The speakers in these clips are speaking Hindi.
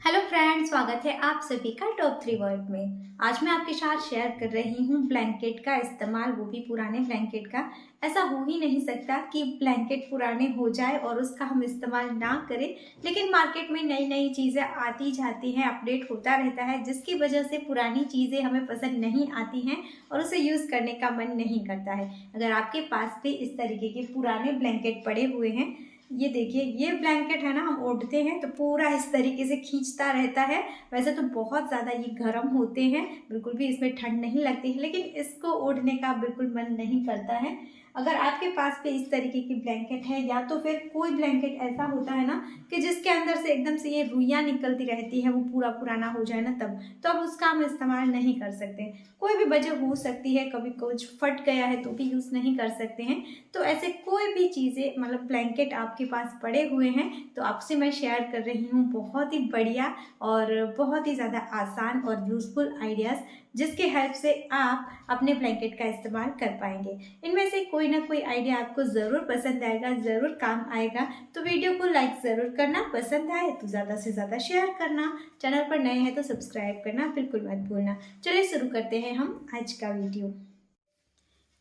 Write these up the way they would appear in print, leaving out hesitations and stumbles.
हेलो फ्रेंड्स, स्वागत है आप सभी का टॉप 3 वर्ड में। आज मैं आपके साथ शेयर कर रही हूँ ब्लैंकेट का इस्तेमाल, वो भी पुराने ब्लैंकेट का। ऐसा हो ही नहीं सकता कि ब्लैंकेट पुराने हो जाए और उसका हम इस्तेमाल ना करें। लेकिन मार्केट में नई नई चीज़ें आती जाती हैं, अपडेट होता रहता है, जिसकी वजह से पुरानी चीज़ें हमें पसंद नहीं आती हैं और उसे यूज़ करने का मन नहीं करता है। अगर आपके पास भी इस तरीके के पुराने ब्लैंकेट पड़े हुए हैं, ये देखिए, ये ब्लैंकेट है ना, हम ओढ़ते हैं तो पूरा इस तरीके से खींचता रहता है। वैसे तो बहुत ज़्यादा ये गर्म होते हैं, बिल्कुल भी इसमें ठंड नहीं लगती है, लेकिन इसको ओढ़ने का बिल्कुल मन नहीं करता है। अगर आपके पास भी इस तरीके की ब्लैंकेट है, या तो फिर कोई ब्लैंकेट ऐसा होता है ना कि जिसके अंदर से एकदम से ये रुइयाँ निकलती रहती है, वो पूरा पुराना हो जाए ना तब, तो अब उसका हम इस्तेमाल नहीं कर सकते। कोई भी वजह हो सकती है, कभी कुछ फट गया है तो भी यूज़ नहीं कर सकते हैं। तो ऐसे कोई भी चीज़ें, मतलब ब्लैंकेट आपके पास पड़े हुए हैं, तो आपसे मैं शेयर कर रही हूँ बहुत ही बढ़िया और बहुत ही ज़्यादा आसान और यूज़फुल आइडियाज़, जिसके हेल्प से आप अपने ब्लैंकेट का इस्तेमाल कर पाएंगे। इनमें से कोई ना कोई आइडिया आपको ज़रूर पसंद आएगा, ज़रूर काम आएगा। तो वीडियो को लाइक ज़रूर करना, पसंद आए तो ज़्यादा से ज़्यादा शेयर करना, चैनल पर नए हैं तो सब्सक्राइब करना बिल्कुल मत भूलना। चलिए शुरू करते हैं हम आज का वीडियो।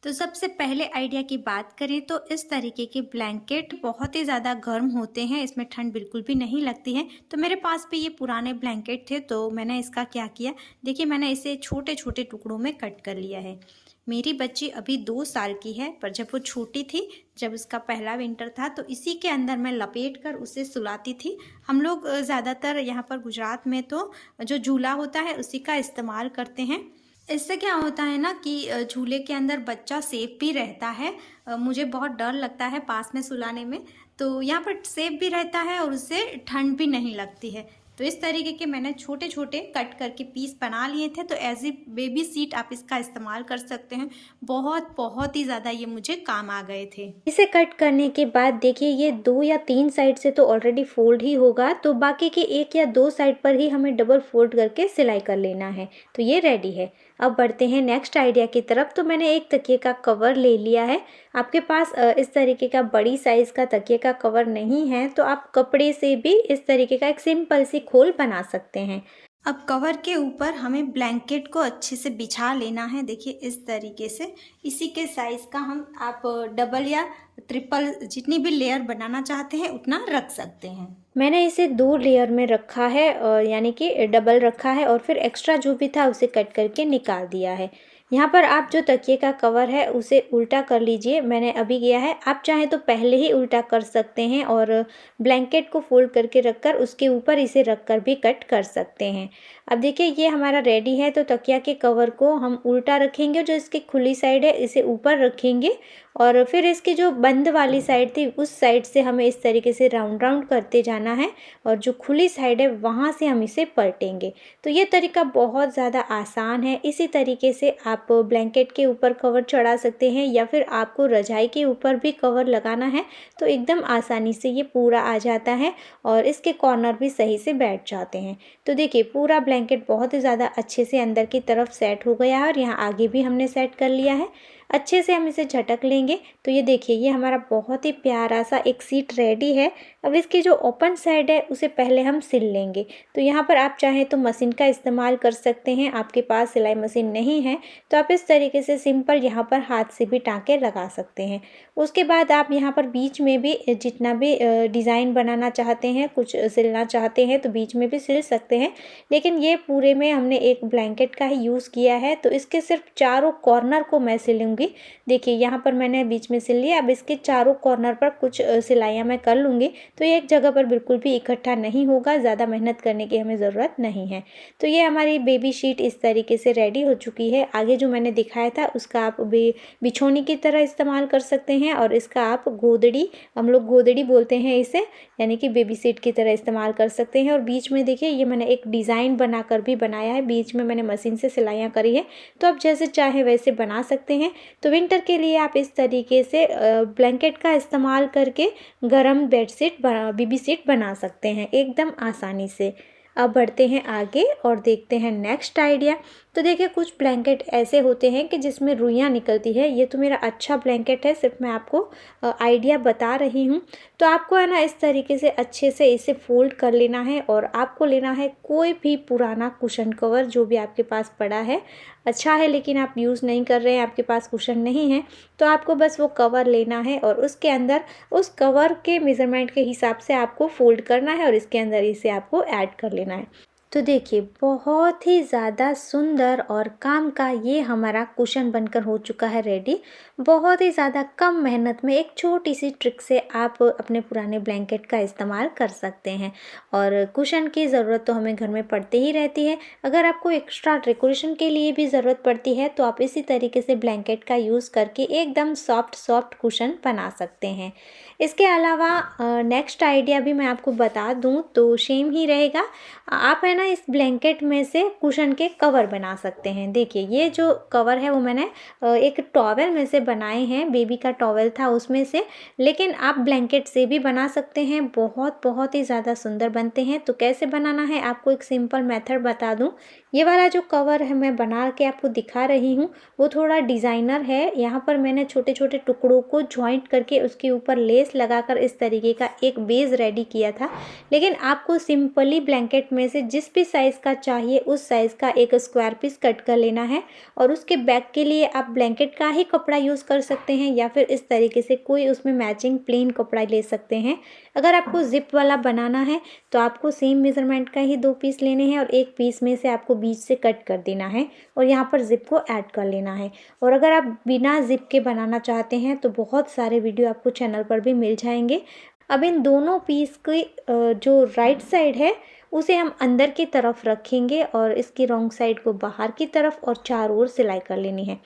तो सबसे पहले आइडिया की बात करें तो इस तरीके के ब्लैंकेट बहुत ही ज़्यादा गर्म होते हैं, इसमें ठंड बिल्कुल भी नहीं लगती है। तो मेरे पास भी ये पुराने ब्लैंकेट थे, तो मैंने इसका क्या किया, देखिए मैंने इसे छोटे छोटे टुकड़ों में कट कर लिया है। मेरी बच्ची अभी 2 साल की है, पर जब वो छोटी थी, जब उसका पहला विंटर था, तो इसी के अंदर मैं लपेट कर उसे सुलाती थी। हम लोग ज़्यादातर यहाँ पर गुजरात में तो जो झूला होता है उसी का इस्तेमाल करते हैं। इससे क्या होता है ना कि झूले के अंदर बच्चा सेफ भी रहता है। मुझे बहुत डर लगता है पास में सुलाने में, तो यहाँ पर सेफ भी रहता है और उससे ठंड भी नहीं लगती है। तो इस तरीके के मैंने छोटे छोटे कट करके पीस बना लिए थे, तो एज ए बेबी सीट आप इसका इस्तेमाल कर सकते हैं। बहुत बहुत ही ज़्यादा ये मुझे काम आ गए थे। इसे कट करने के बाद देखिए, ये 2 या 3 साइड से तो ऑलरेडी फोल्ड ही होगा, तो बाकी के 1 या 2 साइड पर ही हमें डबल फोल्ड करके सिलाई कर लेना है। तो ये रेडी है। अब बढ़ते हैं नेक्स्ट आइडिया की तरफ। तो मैंने एक तकिए का कवर ले लिया है। आपके पास इस तरीके का बड़ी साइज़ का तकिए का कवर नहीं है, तो आप कपड़े से भी इस तरीके का एक सिंपल सी खोल बना सकते हैं। अब कवर के ऊपर हमें ब्लैंकेट को अच्छे से बिछा लेना है। देखिए इस तरीके से, इसी के साइज़ का हम आप डबल या ट्रिपल जितनी भी लेयर बनाना चाहते हैं उतना रख सकते हैं। मैंने इसे 2 लेयर में रखा है, यानी कि डबल रखा है, और फिर एक्स्ट्रा जो भी था उसे कट करके निकाल दिया है। यहाँ पर आप जो तकिए का कवर है उसे उल्टा कर लीजिए, मैंने अभी किया है। आप चाहें तो पहले ही उल्टा कर सकते हैं और ब्लैंकेट को फोल्ड करके रखकर उसके ऊपर इसे रखकर भी कट कर सकते हैं। अब देखिए ये हमारा रेडी है। तो तकिया के कवर को हम उल्टा रखेंगे, जो इसकी खुली साइड है इसे ऊपर रखेंगे, और फिर इसकी जो बंद वाली साइड थी उस साइड से हमें इस तरीके से राउंड राउंड करते जाना है, और जो खुली साइड है वहाँ से हम इसे पलटेंगे। तो ये तरीका बहुत ज़्यादा आसान है। इसी तरीके से आप ब्लैंकेट के ऊपर कवर चढ़ा सकते हैं, या फिर आपको रजाई के ऊपर भी कवर लगाना है तो एकदम आसानी से ये पूरा आ जाता है, और इसके कॉर्नर भी सही से बैठ जाते हैं। तो देखिए पूरा ब्लैंकेट बहुत ही ज़्यादा अच्छे से अंदर की तरफ सेट हो गया है, और यहाँ आगे भी हमने सेट कर लिया है। अच्छे से हम इसे झटक लेंगे। तो ये देखिए, ये हमारा बहुत ही प्यारा सा एक सीट रेडी है। अब इसकी जो ओपन साइड है उसे पहले हम सिल लेंगे। तो यहाँ पर आप चाहें तो मशीन का इस्तेमाल कर सकते हैं। आपके पास सिलाई मशीन नहीं है तो आप इस तरीके से सिंपल यहाँ पर हाथ से भी टाँके लगा सकते हैं। उसके बाद आप यहाँ पर बीच में भी जितना भी डिज़ाइन बनाना चाहते हैं, कुछ सिलना चाहते हैं, तो बीच में भी सिल सकते हैं। लेकिन ये पूरे में हमने एक ब्लैंकेट का ही यूज़ किया है, तो इसके सिर्फ चारों कॉर्नर को मैं सिलूँगी। देखिए यहाँ पर मैंने बीच में सिल लिया। अब इसके चारों कॉर्नर पर कुछ सिलाइयाँ मैं कर लूँगी, तो ये एक जगह पर बिल्कुल भी इकट्ठा नहीं होगा। ज़्यादा मेहनत करने की हमें ज़रूरत नहीं है। तो ये हमारी बेबी शीट इस तरीके से रेडी हो चुकी है। आगे जो मैंने दिखाया था उसका आप बिछोनी की तरह इस्तेमाल कर सकते हैं, और इसका आप गोदड़ी, हम लोग गोदड़ी बोलते हैं इसे, यानी कि बेबी सीट की तरह इस्तेमाल कर सकते हैं। और बीच में देखिए ये मैंने एक डिज़ाइन बनाकर भी बनाया है, बीच में मैंने मशीन से सिलाइयाँ करी है। तो आप जैसे चाहें वैसे बना सकते हैं। तो विंटर के लिए आप इस तरीके से ब्लैंकेट का इस्तेमाल करके गरम बेडशीट बेबी सीट बना सकते हैं एकदम आसानी से। अब बढ़ते हैं आगे और देखते हैं नेक्स्ट आइडिया। तो देखिए कुछ ब्लैंकेट ऐसे होते हैं कि जिसमें रुइयाँ निकलती है। ये तो मेरा अच्छा ब्लैंकेट है, सिर्फ मैं आपको आइडिया बता रही हूँ। तो आपको है ना इस तरीके से अच्छे से इसे फोल्ड कर लेना है और आपको लेना है कोई भी पुराना कुशन कवर जो भी आपके पास पड़ा है। अच्छा है लेकिन आप यूज़ नहीं कर रहे हैं, आपके पास कुशन नहीं है, तो आपको बस वो कवर लेना है और उसके अंदर उस कवर के मेज़रमेंट के हिसाब से आपको फोल्ड करना है और इसके अंदर इसे आपको ऐड कर लेना है। तो देखिए बहुत ही ज़्यादा सुंदर और काम का ये हमारा कुशन बनकर हो चुका है रेडी। बहुत ही ज़्यादा कम मेहनत में एक छोटी सी ट्रिक से आप अपने पुराने ब्लैंकेट का इस्तेमाल कर सकते हैं। और कुशन की ज़रूरत तो हमें घर में पड़ती ही रहती है। अगर आपको एक्स्ट्रा डेकोरेशन के लिए भी ज़रूरत पड़ती है तो आप इसी तरीके से ब्लैंकेट का यूज़ करके एकदम सॉफ्ट सॉफ्ट कुशन बना सकते हैं। इसके अलावा नेक्स्ट आइडिया भी मैं आपको बता दूं तो सेम ही रहेगा। आप है ना इस ब्लैंकेट में से कुशन के कवर बना सकते हैं। देखिए ये जो कवर है वो मैंने एक टॉवेल में से बनाए हैं, बेबी का टॉवेल था उसमें से, लेकिन आप ब्लैंकेट से भी बना सकते हैं। बहुत बहुत ही ज़्यादा सुंदर बनते हैं। तो कैसे बनाना है आपको एक सिंपल मेथड बता दूं। ये वाला जो कवर है मैं बना के आपको दिखा रही हूँ वो थोड़ा डिज़ाइनर है। यहाँ पर मैंने छोटे छोटे टुकड़ों को जॉइंट करके उसके ऊपर लेस लगाकर इस तरीके का एक बेस रेडी किया था। लेकिन आपको सिंपली ब्लैंकेट में से जिस भी साइज़ का चाहिए उस साइज़ का एक स्क्वायर पीस कट कर लेना है और उसके बैक के लिए आप ब्लैंकेट का ही कपड़ा यूज़ कर सकते हैं या फिर इस तरीके से कोई उसमें मैचिंग प्लेन कपड़ा ले सकते हैं। अगर आपको जिप वाला बनाना है तो आपको सेम मेज़रमेंट का ही 2 पीस लेने हैं और एक पीस में से आपको बीच से कट कर देना है और यहाँ पर जिप को ऐड कर लेना है। और अगर आप बिना जिप के बनाना चाहते हैं तो बहुत सारे वीडियो आपको चैनल पर भी मिल जाएंगे। अब इन दोनों पीस की जो राइट साइड है उसे हम अंदर की तरफ रखेंगे और इसकी रॉन्ग साइड को बाहर की तरफ और चारों ओर सिलाई कर लेनी है।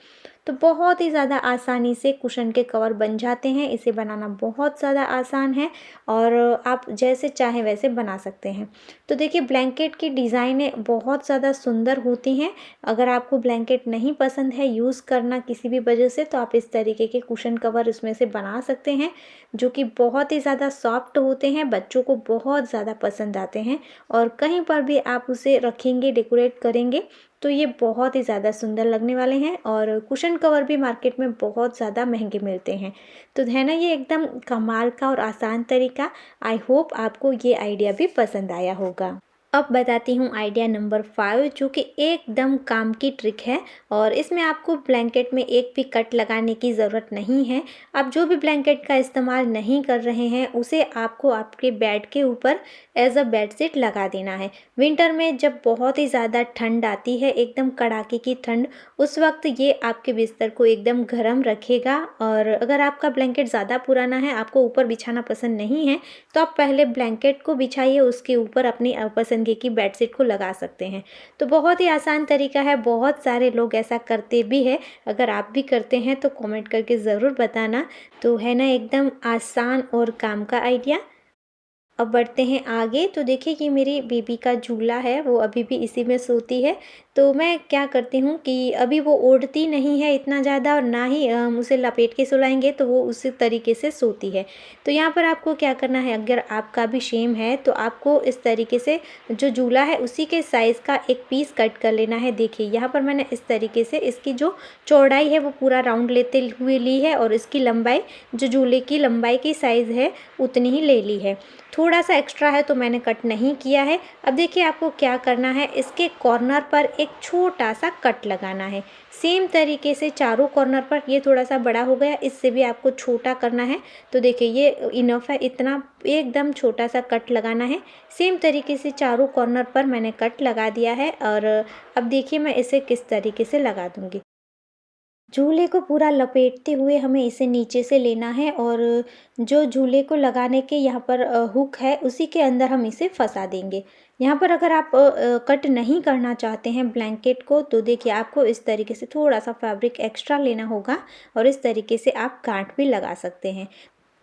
तो बहुत ही ज़्यादा आसानी से कुशन के कवर बन जाते हैं। इसे बनाना बहुत ज़्यादा आसान है और आप जैसे चाहें वैसे बना सकते हैं। तो देखिए ब्लैंकेट की डिज़ाइनें बहुत ज़्यादा सुंदर होती हैं। अगर आपको ब्लैंकेट नहीं पसंद है यूज़ करना किसी भी वजह से तो आप इस तरीके के कुशन कवर इसमें से बना सकते हैं जो कि बहुत ही ज़्यादा सॉफ्ट होते हैं, बच्चों को बहुत ज़्यादा पसंद आते हैं और कहीं पर भी आप उसे रखेंगे, डेकोरेट करेंगे तो ये बहुत ही ज़्यादा सुंदर लगने वाले हैं। और कुशन कवर भी मार्केट में बहुत ज़्यादा महंगे मिलते हैं। तो है ना ये एकदम कमाल का और आसान तरीका। आई होप आपको ये आइडिया भी पसंद आया होगा। अब बताती हूँ आइडिया नंबर 5 जो कि एकदम काम की ट्रिक है और इसमें आपको ब्लैंकेट में एक भी कट लगाने की ज़रूरत नहीं है। आप जो भी ब्लैंकेट का इस्तेमाल नहीं कर रहे हैं उसे आपको आपके बेड के ऊपर एज अ बेडशीट लगा देना है। विंटर में जब बहुत ही ज़्यादा ठंड आती है, एकदम कड़ाके की ठंड, उस वक्त ये आपके बिस्तर को एकदम गर्म रखेगा। और अगर आपका ब्लैंकेट ज़्यादा पुराना है, आपको ऊपर बिछाना पसंद नहीं है, तो आप पहले ब्लैंकेट को बिछाइए, उसके ऊपर अपनी पसंदगी की बेडशीट को लगा सकते हैं। तो बहुत ही आसान तरीका है, बहुत सारे लोग ऐसा करते भी है। अगर आप भी करते हैं तो कमेंट करके ज़रूर बताना। तो है ना एकदम आसान और काम का आइडिया। अब बढ़ते हैं आगे। तो देखिए ये मेरी बेबी का झूला है, वो अभी भी इसी में सोती है। तो मैं क्या करती हूँ कि अभी वो ओढ़ती नहीं है इतना ज़्यादा और ना ही हम उसे लपेट के सुलाएंगे तो वो उसी तरीके से सोती है। तो यहाँ पर आपको क्या करना है, अगर आपका भी सेम है तो आपको इस तरीके से जो झूला है उसी के साइज़ का एक पीस कट कर लेना है। देखिए यहाँ पर मैंने इस तरीके से इसकी जो चौड़ाई है वो पूरा राउंड लेते हुए ली है और इसकी लंबाई जो झूले की लंबाई की साइज़ है उतनी ही ले ली है। थोड़ा सा एक्स्ट्रा है तो मैंने कट नहीं किया है। अब देखिए आपको क्या करना है, इसके कॉर्नर पर एक छोटा सा कट लगाना है। सेम तरीके से चारों कॉर्नर पर, ये थोड़ा सा बड़ा हो गया, इससे भी आपको छोटा करना है। तो देखिए ये इनफ है, इतना एकदम छोटा सा कट लगाना है। सेम तरीके से चारों कॉर्नर पर मैंने कट लगा दिया है और अब देखिए मैं इसे किस तरीके से लगा दूँगी। झूले को पूरा लपेटते हुए हमें इसे नीचे से लेना है और जो झूले को लगाने के यहाँ पर हुक है उसी के अंदर हम इसे फंसा देंगे। यहाँ पर अगर आप कट नहीं करना चाहते हैं ब्लैंकेट को तो देखिए आपको इस तरीके से थोड़ा सा फैब्रिक एक्स्ट्रा लेना होगा और इस तरीके से आप गांठ भी लगा सकते हैं।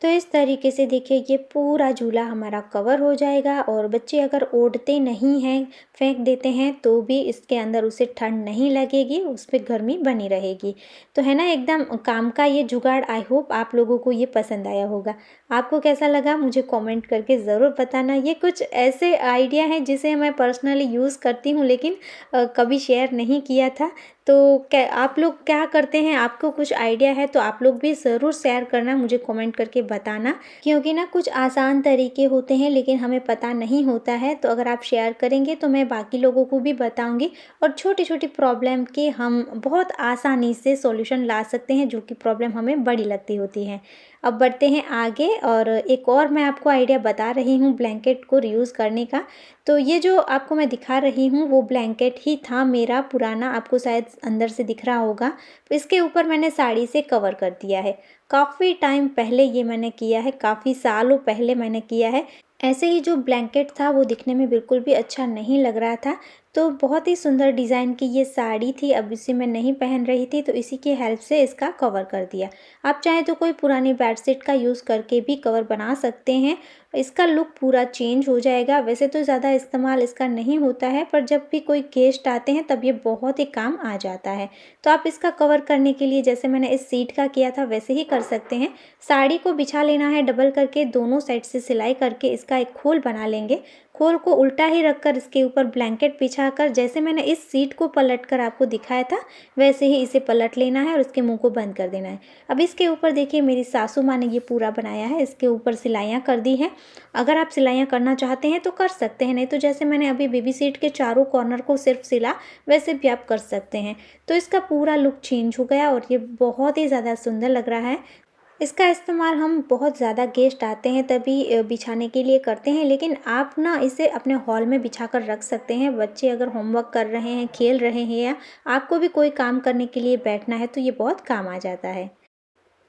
तो इस तरीके से देखिए ये पूरा झूला हमारा कवर हो जाएगा और बच्चे अगर ओढ़ते नहीं हैं, फेंक देते हैं, तो भी इसके अंदर उसे ठंड नहीं लगेगी, उस पे गर्मी बनी रहेगी। तो है ना एकदम काम का ये जुगाड़। आई होप आप लोगों को ये पसंद आया होगा। आपको कैसा लगा मुझे कमेंट करके ज़रूर बताना। ये कुछ ऐसे आइडिया हैं जिसे मैं पर्सनली यूज़ करती हूँ, लेकिन कभी शेयर नहीं किया था। तो क्या आप लोग क्या करते हैं, आपको कुछ आइडिया है तो आप लोग भी ज़रूर शेयर करना, मुझे कमेंट करके बताना। क्योंकि ना कुछ आसान तरीके होते हैं लेकिन हमें पता नहीं होता है, तो अगर आप शेयर करेंगे तो मैं बाकी लोगों को भी बताऊंगी और छोटी छोटी प्रॉब्लम के हम बहुत आसानी से सॉल्यूशन ला सकते हैं, जो कि प्रॉब्लम हमें बड़ी लगती होती है। अब बढ़ते हैं आगे और एक और मैं आपको आइडिया बता रही हूँ ब्लैंकेट को रीयूज़ करने का। तो ये जो आपको मैं दिखा रही हूँ वो ब्लैंकेट ही था मेरा पुराना, आपको शायद अंदर से दिख रहा होगा। तो इसके ऊपर मैंने साड़ी से कवर कर दिया है। काफ़ी टाइम पहले ये मैंने किया है, काफ़ी सालों पहले मैंने किया है। ऐसे ही जो ब्लैंकेट था वो दिखने में बिल्कुल भी अच्छा नहीं लग रहा था। तो बहुत ही सुंदर डिज़ाइन की ये साड़ी थी, अब इसे मैं नहीं पहन रही थी, तो इसी की हेल्प से इसका कवर कर दिया। आप चाहें तो कोई पुरानी बेडशीट का यूज़ करके भी कवर बना सकते हैं, इसका लुक पूरा चेंज हो जाएगा। वैसे तो ज़्यादा इस्तेमाल इसका नहीं होता है, पर जब भी कोई गेस्ट आते हैं तब ये बहुत ही काम आ जाता है। तो आप इसका कवर करने के लिए जैसे मैंने इस सीट का किया था वैसे ही कर सकते हैं। साड़ी को बिछा लेना है डबल करके, दोनों साइड से सिलाई करके इसका एक खोल बना लेंगे। खोल को उल्टा ही रखकर इसके ऊपर ब्लैंकेट बिछाकर, जैसे मैंने इस सीट को पलटकर आपको दिखाया था वैसे ही इसे पलट लेना है और इसके मुंह को बंद कर देना है। अब इसके ऊपर देखिए मेरी सासू माँ ने ये पूरा बनाया है, इसके ऊपर सिलाइयाँ कर दी हैं। अगर आप सिलाइयाँ करना चाहते हैं तो कर सकते हैं, नहीं तो जैसे मैंने अभी बेबी सीट के चारों कॉर्नर को सिर्फ सिला वैसे भी आप कर सकते हैं। तो इसका पूरा लुक चेंज हो गया और ये बहुत ही ज़्यादा सुंदर लग रहा है। इसका इस्तेमाल हम बहुत ज़्यादा गेस्ट आते हैं तभी बिछाने के लिए करते हैं, लेकिन आप ना इसे अपने हॉल में बिछा कर रख सकते हैं। बच्चे अगर होमवर्क कर रहे हैं, खेल रहे हैं, या आपको भी कोई काम करने के लिए बैठना है तो ये बहुत काम आ जाता है।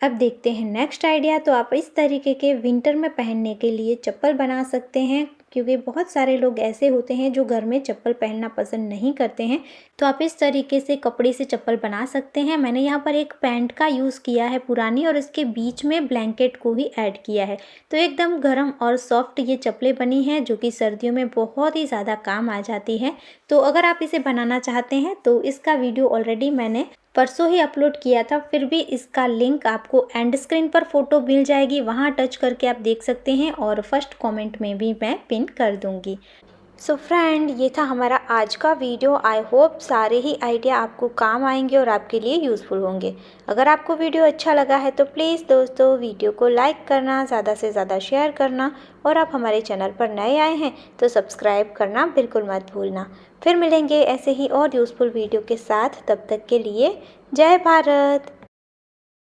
अब देखते हैं नेक्स्ट आइडिया। तो आप इस तरीके के विंटर में पहनने के लिए चप्पल बना सकते हैं, क्योंकि बहुत सारे लोग ऐसे होते हैं जो घर में चप्पल पहनना पसंद नहीं करते हैं। तो आप इस तरीके से कपड़े से चप्पल बना सकते हैं। मैंने यहाँ पर एक पैंट का यूज़ किया है पुरानी, और इसके बीच में ब्लैंकेट को ही ऐड किया है। तो एकदम गर्म और सॉफ्ट ये चप्पलें बनी हैं, जो कि सर्दियों में बहुत ही ज़्यादा काम आ जाती है। तो अगर आप इसे बनाना चाहते हैं तो इसका वीडियो ऑलरेडी मैंने परसों ही अपलोड किया था, फिर भी इसका लिंक आपको एंड स्क्रीन पर फोटो मिल जाएगी, वहाँ टच करके आप देख सकते हैं, और फर्स्ट कमेंट में भी मैं पिन कर दूँगी। सो फ्रेंड, ये था हमारा आज का वीडियो। आई होप सारे ही आइडिया आपको काम आएंगे और आपके लिए यूज़फुल होंगे। अगर आपको वीडियो अच्छा लगा है तो प्लीज़ दोस्तों वीडियो को लाइक करना, ज़्यादा से ज़्यादा शेयर करना, और आप हमारे चैनल पर नए आए हैं तो सब्सक्राइब करना बिल्कुल मत भूलना। फिर मिलेंगे ऐसे ही और यूज़फुल वीडियो के साथ, तब तक के लिए जय भारत।